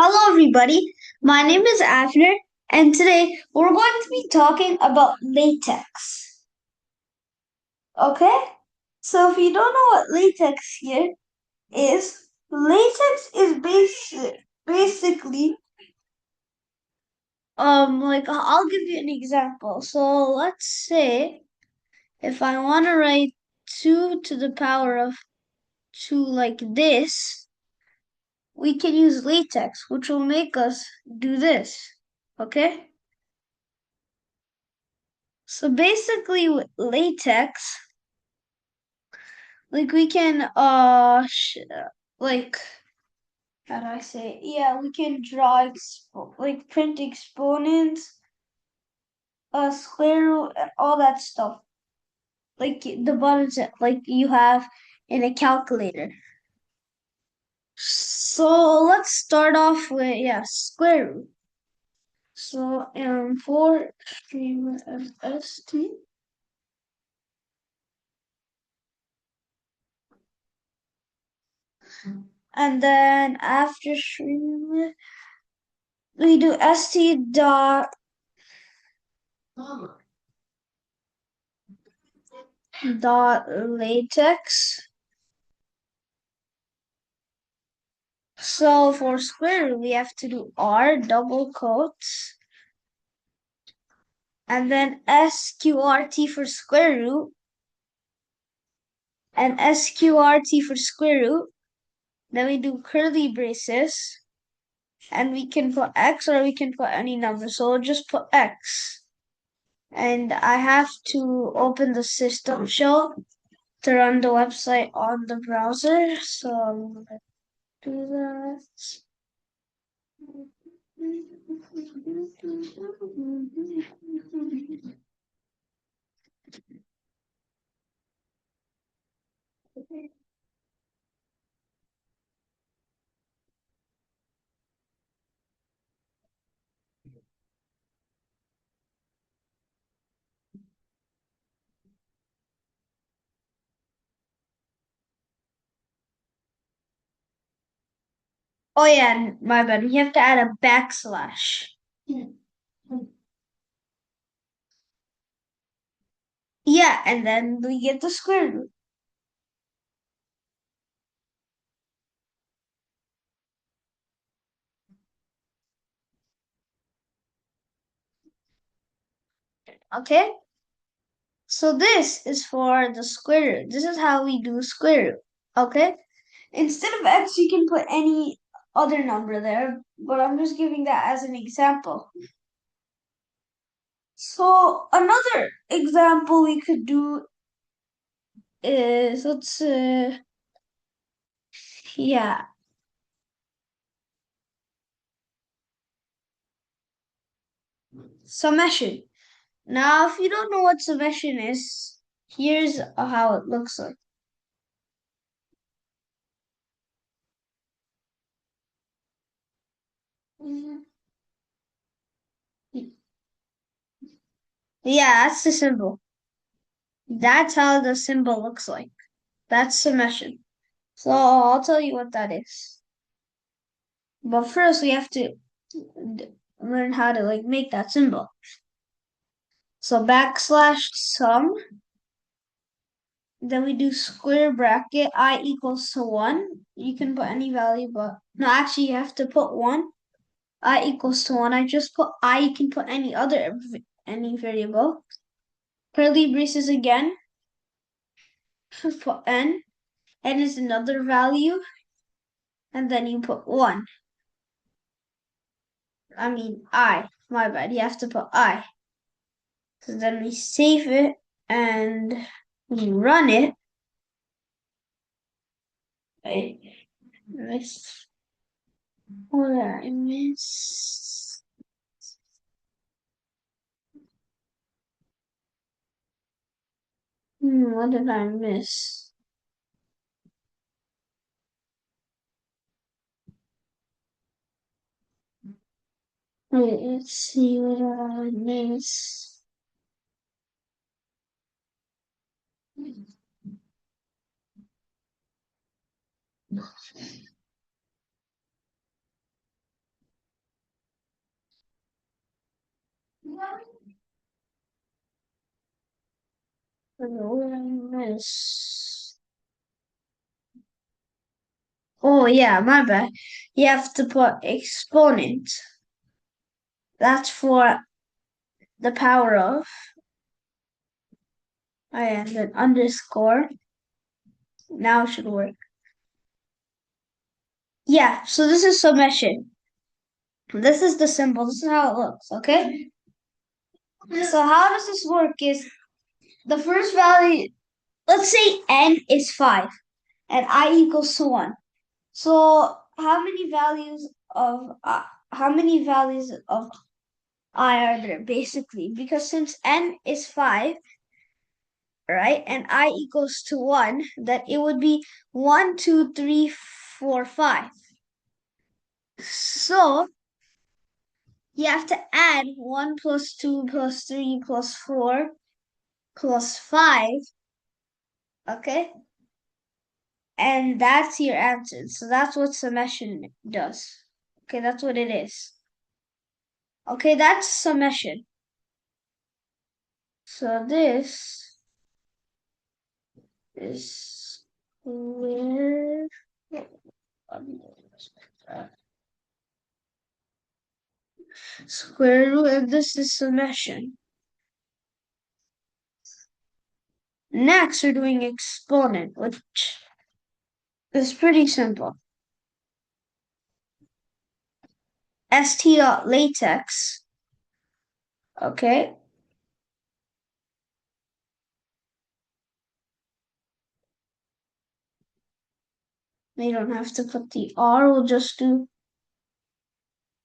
Hello, everybody. My name is Afner, and today we're going to be talking about latex. Okay? So, if you don't know what latex here is, latex is basically like I'll give you an example. So, let's say if I want to write 2 to the power of 2 like this, we can use latex, which will make us do this. Okay? So basically, with latex, like we can like how do I say it? Yeah, we can draw like print exponents, square root, and all that stuff. Like the buttons that like you have in a calculator. So let's start off with square root. So for stream of ST. And then after stream we do st dot latex. So for square root, we have to do r double quotes and then sqrt for square root and sqrt for square root. Then we do curly braces and we can put x or we can put any number. So we'll just put x. And I have to open the system shell to run the website on the browser. So I'm gonna do that. Oh yeah, my bad. You have to add a backslash. Yeah, and then we get the square root. Okay? So this is for the square root. This is how we do square root. Okay? Instead of x, you can put any other number there, but I'm just giving that as an example. So another example we could do is yeah, summation. Now, if you don't know what summation is, here's how it looks like. Yeah, that's the symbol. That's how the symbol looks like. That's summation. So I'll tell you what that is. But first, we have to learn how to like make that symbol. So backslash sum. Then we do square bracket I equals to 1. You can put any value, but no, actually, you have to put 1. I equals to 1. I just put I. You can put any variable. Curly braces again. Put n. N is another value. And then you put 1. I mean I. My bad. You have to put I. So then we save it and we run it. I miss. What did I miss? What did I miss? Wait, let's see what I miss. Minus. Oh yeah, my bad. You have to put exponent. That's for the power of. And then underscore. Now it should work. Yeah, so this is summation. This is the symbol. This is how it looks, okay? So how does this work is the first value, let's say n is 5 and I equals to 1. So how many values of I are there basically? Because since n is 5, right, and I equals to 1, that it would be 1, 2, 3, 4, 5. So you have to add 1 plus 2 plus 3 plus 4 plus 5, okay? And that's your answer. So that's what summation does. Okay, that's what it is. Okay, that's summation. So this is square root, and this is summation. Next, we're doing exponent, which is pretty simple. Latex. Okay. We don't have to put the R, we'll just do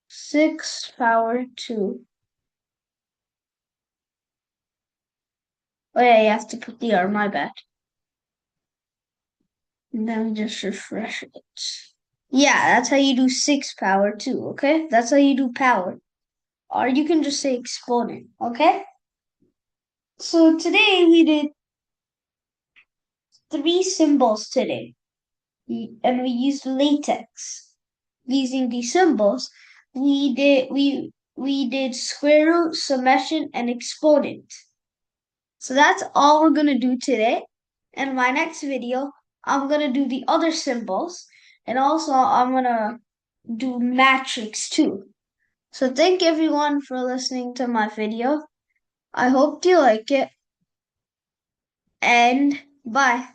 6 power 2. Oh yeah, you have to put the R, my bad. And then just refresh it. Yeah, that's how you do 6 power 2, okay? That's how you do power. Or you can just say exponent, okay? So today we did 3 symbols today. And we used latex. Using these symbols, we did square root, summation, and exponent. So that's all we're gonna do today. In my next video, I'm gonna do the other symbols, and also I'm gonna do matrix too. So thank everyone for listening to my video. I hope you like it, and bye.